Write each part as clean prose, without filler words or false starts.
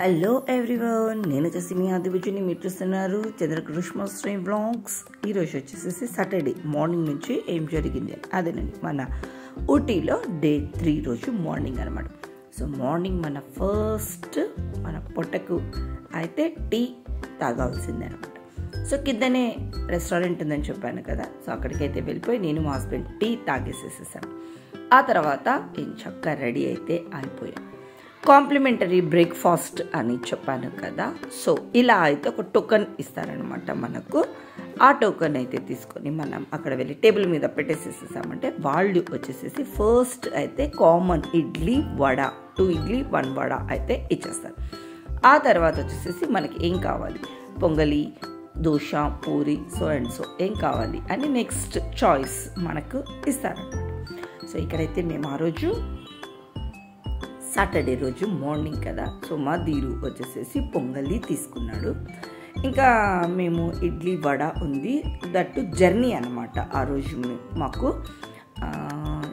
Hello everyone, నేను వచ్చేసి మీ ఆదిబుజ్జిని మీరు చూస్తున్నారు చంద్రకృష్ణశ్రీ వ్లాగ్స్. ఈరోజు వచ్చేసి సాటర్డే మార్నింగ్ నుంచి ఏం జరిగింది అదేనండి మన ఊటీలో డే 3 రోజు మార్నింగ్ అనమాట. సో మార్నింగ్ మన పొట్టకు అయితే టీ తాగాల్సిందే అనమాట. సో కిందనే రెస్టారెంట్ ఉందని చెప్పాను కదా, సో అక్కడికైతే వెళ్ళిపోయి నేను మా హస్బెండ్ టీ తాగేసేసేసాను. ఆ తర్వాత ఏం చక్కగా రెడీ అయితే అయిపోయాను. కాంప్లిమెంటరీ బ్రేక్ఫాస్ట్ అని చెప్పాను కదా, సో ఇలా అయితే ఒక టోకెన్ ఇస్తారనమాట మనకు. ఆ టోకెన్ అయితే తీసుకొని మనం అక్కడ వెళ్ళి టేబుల్ మీద పెట్టేసేసామంటే వాళ్ళు వచ్చేసేసి ఫస్ట్ అయితే కామన్ ఇడ్లీ వడ, 2 ఇడ్లీ 1 వడ అయితే ఇచ్చేస్తారు. ఆ తర్వాత వచ్చేసేసి మనకి ఏం కావాలి, పొంగలి, dosa, puri, so and so ఏం కావాలి అని నెక్స్ట్ చాయిస్ మనకు ఇస్తారనమాట. సో ఇక్కడైతే మేము ఆ రోజు సాటర్డే రోజు మార్నింగ్ కదా, సో మా ధీరు వచ్చేసేసి పొంగలి తీసుకున్నాడు. ఇంకా మేము ఇడ్లీ వడ ఉంది, దట్టు జర్నీ అనమాట ఆ రోజు మాకు.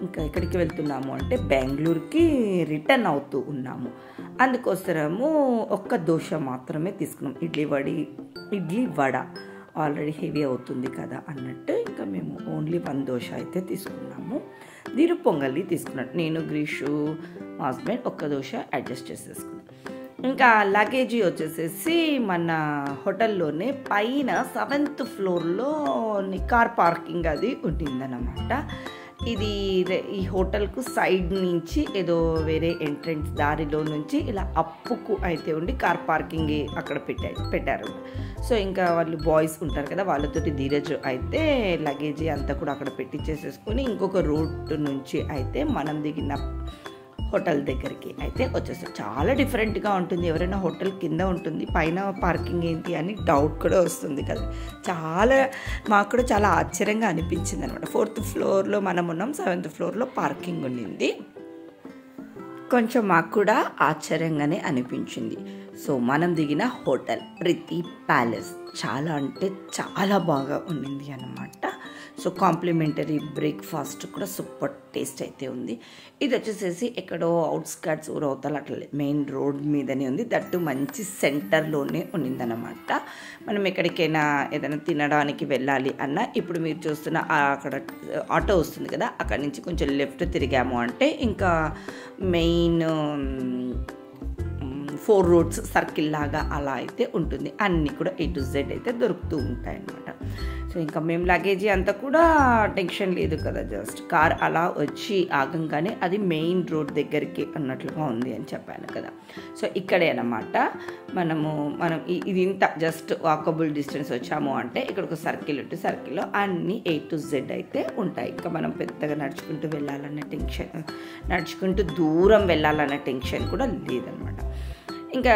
ఇంకా ఎక్కడికి వెళ్తున్నాము అంటే బెంగళూరుకి రిటర్న్ అవుతూ ఉన్నాము. అందుకోసము ఒక్క దోశ మాత్రమే తీసుకున్నాం. ఇడ్లీ వడ ఆల్రెడీ హెవీ అవుతుంది కదా అన్నట్టు ఇంకా మేము ఓన్లీ 1 దోశ అయితే తీసుకున్నాము. ధీరు పొంగలి తీసుకున్నాడు. నేను గ్రీషు మా హస్బెండ్ ఒక్క దోశ అడ్జస్ట్ చేసేసుకున్నాం. ఇంకా లగేజీ వచ్చేసేసి మన హోటల్లోనే పైన 7th ఫ్లోర్లో కార్ పార్కింగ్ అది ఉంటుందన్నమాట. ఈ హోటల్కు సైడ్ నుంచి ఏదో వేరే ఎంట్రెన్స్ దారిలో నుంచి ఇలా అప్పుకు అయితే ఉండి కార్ పార్కింగ్ అక్కడ పెట్టారు. సో ఇంకా వాళ్ళు బాయ్స్ ఉంటారు కదా, వాళ్ళతోటి ధీరజ్ అయితే లగేజీ అంతా కూడా అక్కడ పెట్టించేసేసుకొని ఇంకొక రూట్ నుంచి అయితే మనం దిగిన హోటల్ దగ్గరికి అయితే వచ్చేసారు. చాలా డిఫరెంట్గా ఉంటుంది. ఎవరైనా హోటల్ కింద ఉంటుంది, పైన పార్కింగ్ ఏంటి అని డౌట్ కూడా వస్తుంది కదా. మాకు కూడా చాలా ఆశ్చర్యంగా అనిపించింది అనమాట. 4th ఫ్లోర్లో మనం ఉన్నాం, 7th ఫ్లోర్లో పార్కింగ్ ఉండింది. కొంచెం మాకు కూడా ఆశ్చర్యంగానే అనిపించింది. సో మనం దిగిన హోటల్ ప్రీతి ప్యాలెస్ చాలా అంటే చాలా బాగా ఉండింది అన్నమాట. సో కాంప్లిమెంటరీ బ్రేక్ఫాస్ట్ కూడా సూపర్ టేస్ట్ అయితే ఉంది. ఇది వచ్చేసేసి ఎక్కడో అవుట్స్కట్స్ ఊరవతల అట్లా మెయిన్ రోడ్ మీదనే ఉంది, దట్టు మంచి సెంటర్లోనే ఉండిందన్నమాట. మనం ఎక్కడికైనా ఏదైనా తినడానికి వెళ్ళాలి అన్నా ఇప్పుడు మీరు చూస్తున్న అక్కడ ఆటో వస్తుంది కదా, అక్కడి నుంచి కొంచెం లెఫ్ట్ తిరిగాము అంటే ఇంకా మెయిన్ 4 roads సర్కిల్ లాగా అలా అయితే ఉంటుంది. అన్నీ కూడా A to Z అయితే దొరుకుతూ ఉంటాయి అన్నమాట. సో ఇంకా మేము లగేజీ అంతా కూడా టెన్షన్ లేదు కదా, జస్ట్ కార్ అలా వచ్చి ఆగంగానే అది మెయిన్ రోడ్ దగ్గరికి అన్నట్లుగా ఉంది అని చెప్పాను కదా. సో ఇక్కడే అన్నమాట మనం ఇది ఇంత జస్ట్ వాకబుల్ డిస్టెన్స్ వచ్చాము అంటే ఇక్కడ ఒక సర్కిల్ ఉంటే సర్కిల్లో అన్నీ A to Z అయితే ఉంటాయి. ఇంకా మనం పెద్దగా నడుచుకుంటూ దూరం వెళ్ళాలన్న టెన్షన్ కూడా లేదనమాట. ఇంకా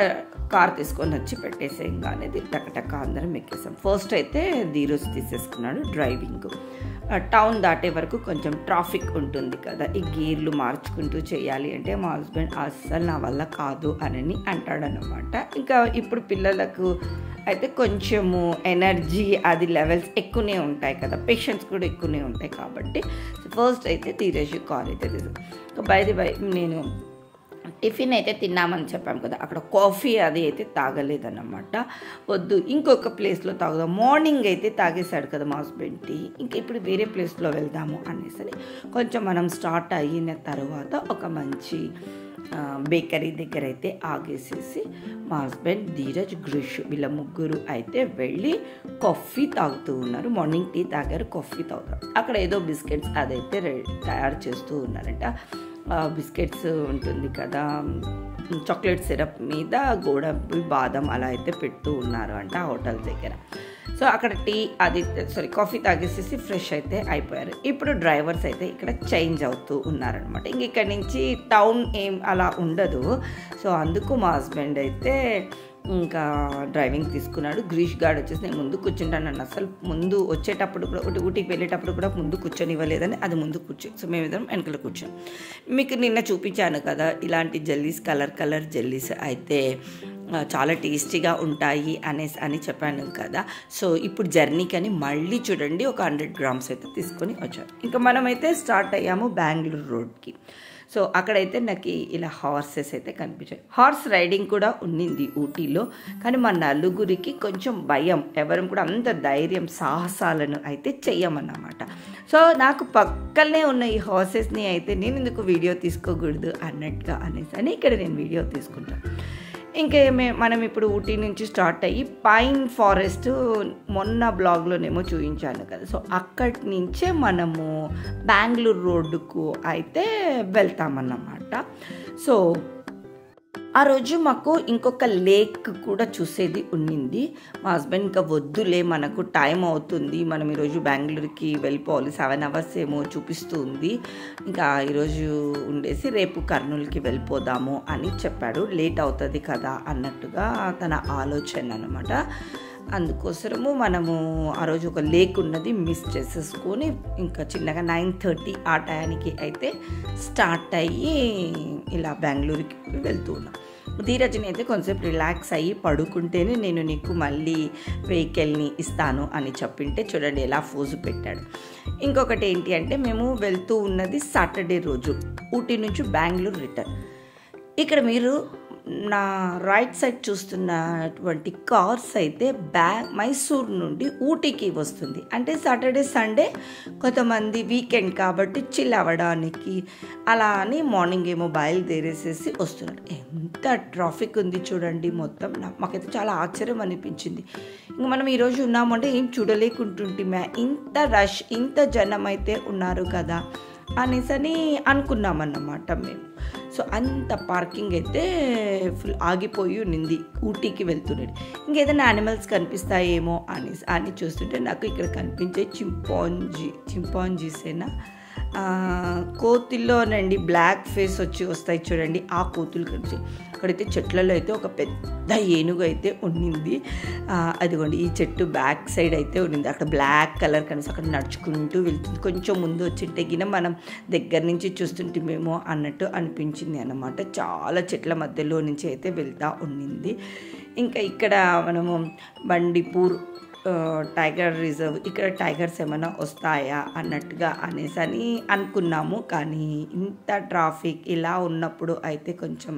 కార్ తీసుకొని వచ్చి పెట్టేసేయంగానే టక అందరం ఎక్కేసాం. ఫస్ట్ అయితే ధీరోజ్ తీసేసుకున్నాడు డ్రైవింగ్. టౌన్ దాటే వరకు కొంచెం ట్రాఫిక్ ఉంటుంది కదా, ఈ గేర్లు మార్చుకుంటూ చేయాలి అంటే మా హస్బెండ్ అస్సలు నా వల్ల కాదు అని అంటాడనమాట. ఇంకా ఇప్పుడు పిల్లలకు అయితే కొంచెము ఎనర్జీ అది లెవెల్స్ ఎక్కువనే ఉంటాయి కదా, పేషెన్స్ కూడా ఎక్కువనే ఉంటాయి కాబట్టి ఫస్ట్ అయితే ధీరజ్ కార్ అయితే తీసుకు. బై నేను టిఫిన్ అయితే తిన్నామని చెప్పాము కదా, అక్కడ కాఫీ అది అయితే తాగలేదన్నమాట. వద్దు ఇంకొక ప్లేస్లో తాగుదాం, మార్నింగ్ అయితే తాగేశాడు కదా మా హస్బెండ్ టీ, ఇంకా ఇప్పుడు వేరే ప్లేస్లో వెళ్దాము అనేసి కొంచెం మనం స్టార్ట్ అయిన తర్వాత ఒక మంచి బేకరీ దగ్గర అయితే ఆగేసేసి మా హస్బెండ్ ధీరజ్ గ్రీష్ వీళ్ళ ముగ్గురు అయితే వెళ్ళి కాఫీ తాగుతూ ఉన్నారు. మార్నింగ్ టీ తాగారు, కాఫీ తాగుతారు. అక్కడ ఏదో బిస్కెట్స్ అదైతే తయారు చేస్తూ ఉన్నారంట. బిస్కెట్స్ ఉంటుంది కదా, చాక్లెట్ సిరప్ మీద గోడంబి బాదం అలా అయితే పెడుతూ ఉన్నారు అంట ఆ హోటల్ దగ్గర. సో అక్కడ కాఫీ తాగేసేసి ఫ్రెష్ అయితే అయిపోయారు. ఇప్పుడు డ్రైవర్స్ అయితే ఇక్కడ చేంజ్ అవుతూ ఉన్నారనమాట. ఇంక ఇక్కడ నుంచి టౌన్ ఏం అలా ఉండదు. సో అందుకు మా హస్బెండ్ అయితే ఇంకా డ్రైవింగ్ తీసుకున్నాడు. గ్రీష్ గార్డ్ వచ్చేసి నేను ముందు కూర్చుంటాను, నన్ను అసలు ముందు వచ్చేటప్పుడు కూడా ఊటీకి వెళ్ళేటప్పుడు కూడా ముందు కూర్చొని ఇవ్వలేదని అది ముందు సో మేమిద్దరం వెనకలు కూర్చొని. మీకు నిన్న చూపించాను కదా ఇలాంటి జెల్లీస్, కలర్ జెల్లీస్ అయితే చాలా టేస్టీగా ఉంటాయి అని చెప్పాను కదా. సో ఇప్పుడు జర్నీకి అని మళ్ళీ చూడండి ఒక 100 grams అయితే తీసుకొని వచ్చారు. ఇంకా మనమైతే స్టార్ట్ అయ్యాము బెంగళూరు రోడ్కి. సో అక్కడైతే నాకు ఇలా హార్సెస్ అయితే కనిపించాయి. హార్స్ రైడింగ్ కూడా ఉన్నింది ఊటీలో, కానీ మా నలుగురికి కొంచెం భయం, ఎవరు కూడా అంత ధైర్యం సాహసాలను అయితే చెయ్యమన్నమాట. సో నాకు పక్కనే ఉన్న ఈ హార్సెస్ని అయితే నేను ఎందుకు వీడియో తీసుకోకూడదు అన్నట్టుగా అని ఇక్కడ నేను వీడియో తీసుకుంటాను. ఇంకా మనం ఇప్పుడు ఊటీ నుంచి స్టార్ట్ అయ్యి పైన్ ఫారెస్ట్ మొన్న బ్లాగ్లోనేమో చూపించాను కదా, సో అక్కడి నుంచే మనము బెంగళూరు రోడ్డుకు అయితే వెళ్తామన్నమాట. సో ఆ రోజు మాకు ఇంకొక లేక్ కూడా చూసేది ఉన్నింది. మా హస్బెండ్ ఇంకా వద్దులే, మనకు టైం అవుతుంది, మనం ఈరోజు బెంగళూరుకి వెళ్ళిపోవాలి, 7 hours ఏమో చూపిస్తూ ఉంది, ఇంకా ఈరోజు ఉండేసి రేపు కర్నూలుకి వెళ్ళిపోదాము అని చెప్పాడు. లేట్ అవుతుంది కదా అన్నట్టుగా తన ఆలోచన అన్నమాట. అందుకోసము మనము ఆ రోజు ఒక లేక్ ఉన్నది మిస్ చేసేసుకొని ఇంకా చిన్నగా 9:30 ఆ టయానికి అయితే స్టార్ట్ అయ్యి ఇలా బెంగళూరుకి వెళ్తూ ఉన్నాం. ధీరజ్ని అయితే కొంచెం రిలాక్స్ అయ్యి పడుకుంటేనే నేను నీకు మళ్ళీ వెహికల్ని ఇస్తాను అని చెప్పింటే చూడండి ఎలా ఫోజు పెట్టాడు. ఇంకొకటి ఏంటి అంటే మేము వెళ్తూ ఉన్నది సాటర్డే రోజు ఊటీ నుంచి బెంగళూరు రిటర్న్. ఇక్కడ మీరు నా రైట్ సైడ్ చూస్తున్నటువంటి కార్స్ అయితే మైసూర్ నుండి ఊటీకి వస్తుంది. అంటే సాటర్డే సండే కొంతమంది వీకెండ్ కాబట్టి చిల్ అవ్వడానికి అలా అని మార్నింగ్ ఏమో బయలుదేరేసేసి వస్తున్నారు. ఎంత ట్రాఫిక్ ఉంది చూడండి మొత్తం. మాకైతే చాలా ఆశ్చర్యం అనిపించింది. ఇంక మనం ఈరోజు ఉన్నామంటే ఏం చూడలేకుంటుంటే ఇంత రష్, ఇంత జనం అయితే ఉన్నారు కదా అనేసని అనుకున్నామన్నమాట మేము. సో అంత పార్కింగ్ అయితే ఫుల్ ఆగిపోయి ఉన్నింది ఊటీకి వెళ్తున్నాడు. ఇంకేదైనా యానిమల్స్ కనిపిస్తాయేమో అని చూస్తుంటే నాకు ఇక్కడ కనిపించే చింపాంజీసేనా కోతుల్లోనండి బ్లాక్ ఫేస్ వస్తాయి చూడండి, ఆ కోతులు కనిపించాయి. అక్కడైతే చెట్లలో అయితే ఒక పెద్ద ఏనుగు అయితే ఉన్నింది. అదిగోండి ఈ చెట్టు బ్యాక్ సైడ్ అయితే ఉన్నింది. అక్కడ బ్లాక్ కలర్ కనిపిస్తుంది, అక్కడ నడుచుకుంటూ వెళ్తుంది. కొంచెం ముందు వచ్చింటే గిన మనం దగ్గర నుంచి చూస్తుంటేమేమో అన్నట్టు అనిపించింది అన్నమాట. చాలా చెట్ల మధ్యలో నుంచి అయితే వెళ్తూ ఉన్నింది. ఇంకా ఇక్కడ మనము బండిపూర్ టైగర్ రిజర్వ్, ఇక్కడ టైగర్స్ ఏమైనా వస్తాయా అన్నట్టుగా అని అనుకున్నాము. కానీ ఇంత ట్రాఫిక్ ఇలా ఉన్నప్పుడు అయితే కొంచెం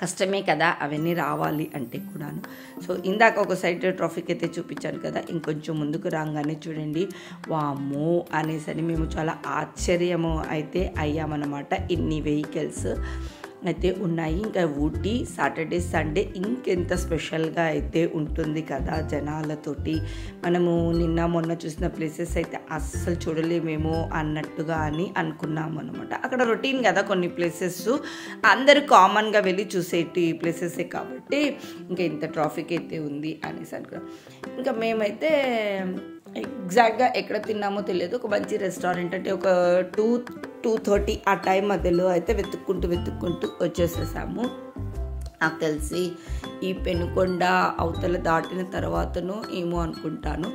కష్టమే కదా అవన్నీ రావాలి అంటే కూడాను. సో ఇందాక ఒక సైడ్ ట్రాఫిక్ అయితే చూపించాను కదా, ఇంకొంచెం ముందుకు రాగానే చూడండి వామ్మో అనేసని మేము చాలా ఆశ్చర్యము అయితే అయ్యామన్నమాట. ఇన్ని వెహికల్స్ అయితే ఉన్నాయి. ఇంకా ఊటీ సాటర్డే సండే ఇంకెంత స్పెషల్గా అయితే ఉంటుంది కదా జనాలతోటి. మనము నిన్న మొన్న చూసిన ప్లేసెస్ అయితే అస్సలు చూడలేమేమో అన్నట్టుగా అని అనుకున్నాము అనమాట. అక్కడ రొటీన్ కదా కొన్ని ప్లేసెస్, అందరూ కామన్గా వెళ్ళి చూసేటి ప్లేసెసే కాబట్టి ఇంకా ఇంత ట్రాఫిక్ అయితే ఉంది అనేసి అనుకున్నాం. ఇంకా మేమైతే ఎగ్జాక్ట్గా ఎక్కడ తిన్నామో తెలియదు, ఒక మంచి రెస్టారెంట్ అంటే ఒక 2:30 ఆ టైం మధ్యలో అయితే వెతుక్కుంటూ వచ్చేసేసాము. నాకు తెలిసి ఈ పెనుకొండ అవతల దాటిన తర్వాతను ఏమో అనుకుంటాను,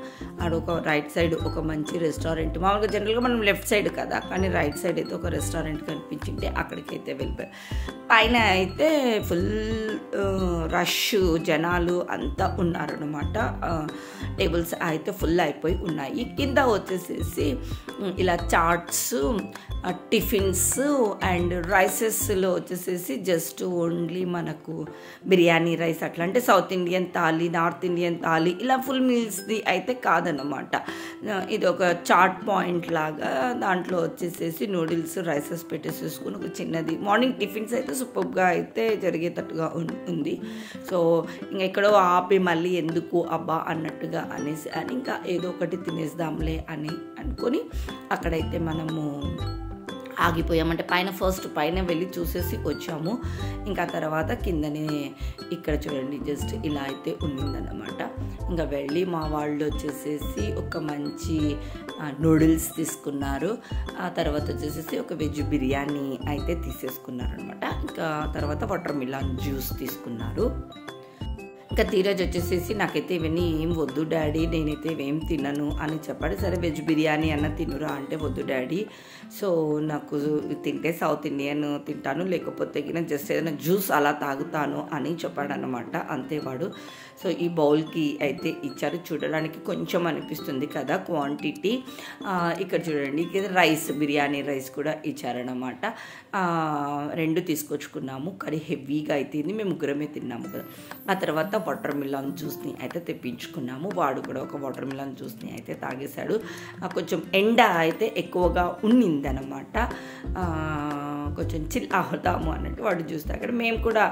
ఒక రైట్ సైడ్ ఒక మంచి రెస్టారెంట్. మామూలుగా జనరల్గా మనం లెఫ్ట్ సైడ్ కదా, కానీ రైట్ సైడ్ అయితే ఒక రెస్టారెంట్ కనిపించింటే అక్కడికైతే వెళ్ళిపోయాం. పైన అయితే ఫుల్ రష్ జనాలు అంతా ఉన్నారనమాట. టేబుల్స్ అయితే ఫుల్ అయిపోయి ఉన్నాయి. కింద వచ్చేసేసి ఇలా చాట్స్, టిఫిన్స్ అండ్ రైసెస్లో వచ్చేసేసి జస్ట్ ఓన్లీ మనకు బిర్యానీ రైస్ అట్లా, అంటే south Indian thali, north Indian thali ఇలా ఫుల్ మీల్స్ది అయితే కాదనమాట. ఇది ఒక చాట్ పాయింట్ లాగా, దాంట్లో వచ్చేసేసి నూడిల్స్ రైసెస్ పెట్టేసేసుకుని ఒక చిన్నది మార్నింగ్ టిఫిన్స్ అయితే సూపర్గా అయితే జరిగేటట్టుగా ఉంది. సో ఇంకా ఎక్కడో ఆపి మళ్ళీ ఎందుకు అబ్బా అన్నట్టుగా అనేసి అని ఇంకా ఏదో ఒకటి తినేద్దాంలే అని అనుకొని అక్కడైతే మనము ఆగిపోయామంటే పైన వెళ్ళి చూసేసి వచ్చాము. ఇంకా తర్వాత కిందనే ఇక్కడ చూడండి జస్ట్ ఇలా అయితే ఉన్నిందన్నమాట. ఇంకా వెళ్ళి మా వాళ్ళు వచ్చేసేసి ఒక మంచి నూడిల్స్ తీసుకున్నారు. ఆ తర్వాత వచ్చేసేసి ఒక వెజ్ బిర్యానీ అయితే తీసేసుకున్నారు అనమాట. ఇంకా తర్వాత వాటర్ మిలాన్ జ్యూస్ తీసుకున్నారు. ఇంకా ధీరజ్ వచ్చేసేసి నాకైతే ఇవన్నీ ఏం వద్దు డాడీ, నేనైతే ఇవేం తినను అని చెప్పాడు. సరే వెజ్ బిర్యానీ అన్న తినురా అంటే వద్దు డాడీ, సో నాకు తింటే సౌత్ ఇండియన్ తింటాను, లేకపోతే జస్ట్ ఏదైనా జ్యూస్ అలా తాగుతాను అని చెప్పాడు అనమాట. అంతే వాడు. సో ఈ బౌల్కి అయితే ఇచ్చారు. చూడడానికి కొంచెం అనిపిస్తుంది కదా క్వాంటిటీ. ఇక్కడ చూడండి, ఇక్కడ రైస్, బిర్యానీ రైస్ కూడా ఇచ్చారనమాట. 2 తీసుకొచ్చుకున్నాము. కానీ హెవీగా అయితే మేము ముగ్గురమే తిన్నాము కదా. ఆ తర్వాత వాటర్ మిలన్ జ్యూస్ని అయితే తెప్పించుకున్నాము. వాడు కూడా ఒక వాటర్ మిలన్ జ్యూస్ని అయితే తాగేశాడు. కొంచెం ఎండ అయితే ఎక్కువగా ఉన్నిందనమాట. కొంచెం చిల్ అవుతాము అన్నట్టు వాడు జ్యూస్ తాగాడు. మేము కూడా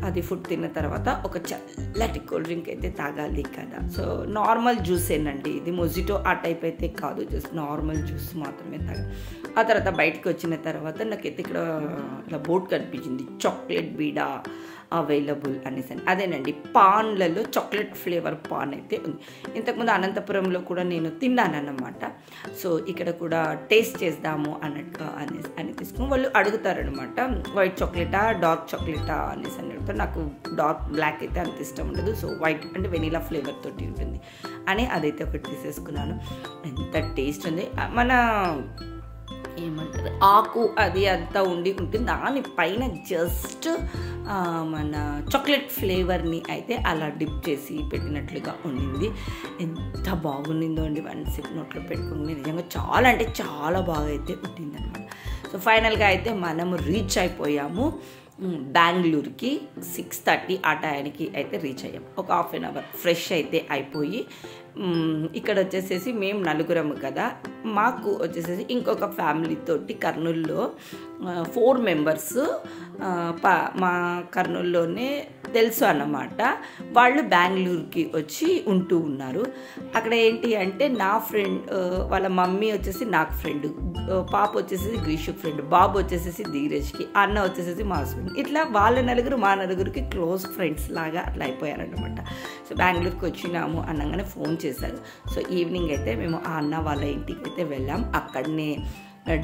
అది ఫుడ్ తిన్న తర్వాత ఒక చల్లటి కూల్ డ్రింక్ అయితే తాగాలి కదా. సో నార్మల్ జ్యూస్ ఏనండి ఇది, మొజిటో ఆ టైప్ అయితే కాదు, జస్ట్ నార్మల్ జ్యూస్ మాత్రమే తాగాలి. ఆ తర్వాత బయటకు వచ్చిన తర్వాత నాకైతే ఇక్కడ ఇలా బోర్డు కనిపించింది, చాక్లెట్ బీడా అవైలబుల్ అనేసి. అదేనండి, పాన్లలో చాక్లెట్ ఫ్లేవర్ పాన్ అయితే ఉంది. ఇంతకుముందు అనంతపురంలో కూడా నేను తిన్నానన్నమాట. సో ఇక్కడ కూడా టేస్ట్ చేద్దాము అన్నట్టుగా అని తీసుకుని వాళ్ళు అడుగుతారనమాట, వైట్ చాక్లెటా డార్క్ చాక్లెటా అనేసి అని అడుగుతారు. నాకు డార్క్ బ్లాక్ అయితే అంత ఇష్టం ఉండదు. సో వైట్ అంటే వెనీలా ఫ్లేవర్ తోటి ఉంటుంది అని అదైతే ఒకటి తీసేసుకున్నాను. ఎంత టేస్ట్ ఉంది. మన ఏమంటారు ఆకు అది అంతా ఉంటుంది, దానిపైన జస్ట్ మన చాక్లెట్ ఫ్లేవర్ని అయితే అలా డిప్ చేసి పెట్టినట్లుగా ఉండింది. ఎంత బాగుండిందో అండి, 1 సిప్ నోట్లో పెట్టుకుని నిజంగా చాలా అంటే చాలా బాగా అయితే ఉంటుంది అనమాట. సో ఫైనల్గా అయితే మనము రీచ్ అయిపోయాము బెంగళూరుకి. 6:30 ఆ టైంకి అయితే రీచ్ అయ్యాం. ఒక హాఫ్ అన్ అవర్ ఫ్రెష్ అయితే అయిపోయి ఇక్కడ వచ్చేసేసి మేము 4 కదా, మాకు వచ్చేసేసి ఇంకొక ఫ్యామిలీ తోటి కర్నూలులో 4 మెంబర్స్ మా కర్నూలులోనే తెలుసు అన్నమాట. వాళ్ళు బెంగళూరుకి వచ్చి ఉంటూ ఉన్నారు. అక్కడ ఏంటి అంటే నా ఫ్రెండ్ వాళ్ళ మమ్మీ వచ్చేసి నాకు ఫ్రెండ్, పాప వచ్చేసి గ్రీషు ఫ్రెండ్, బాబు వచ్చేసేసి ధీరజ్కి, అన్న వచ్చేసేసి మా హస్బెండ్. ఇట్లా వాళ్ళ 4 మా 4కి క్లోజ్ ఫ్రెండ్స్ లాగా అట్లా అయిపోయారనమాట. సో బెంగళూరుకి వచ్చినాము అనగానే ఫోన్ చేశారు. సో ఈవినింగ్ అయితే మేము ఆ అన్న వాళ్ళ ఇంటికి అయితే వెళ్ళాం. అక్కడనే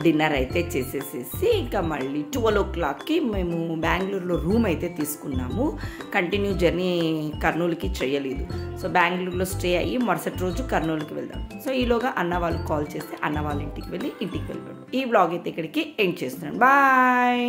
డిన్నర్ అయితే చేసేసేసి ఇంకా మళ్ళీ 12 o'clockకి మేము బెంగళూరులో రూమ్ అయితే తీసుకున్నాము. కంటిన్యూ జర్నీ కర్నూలుకి చేయలేదు. సో బెంగళూరులో స్టే అయ్యి మరుసటి రోజు కర్నూలుకి వెళ్దాం. సో ఈలోగా అన్న వాళ్ళు కాల్ చేస్తే అన్న వాళ్ళ ఇంటికి వెళ్ళి వెళ్ళిపోయాం. ఈ వ్లాగ్ అయితే ఇక్కడికి ఎండ్ చేస్తున్నాను. బాయ్.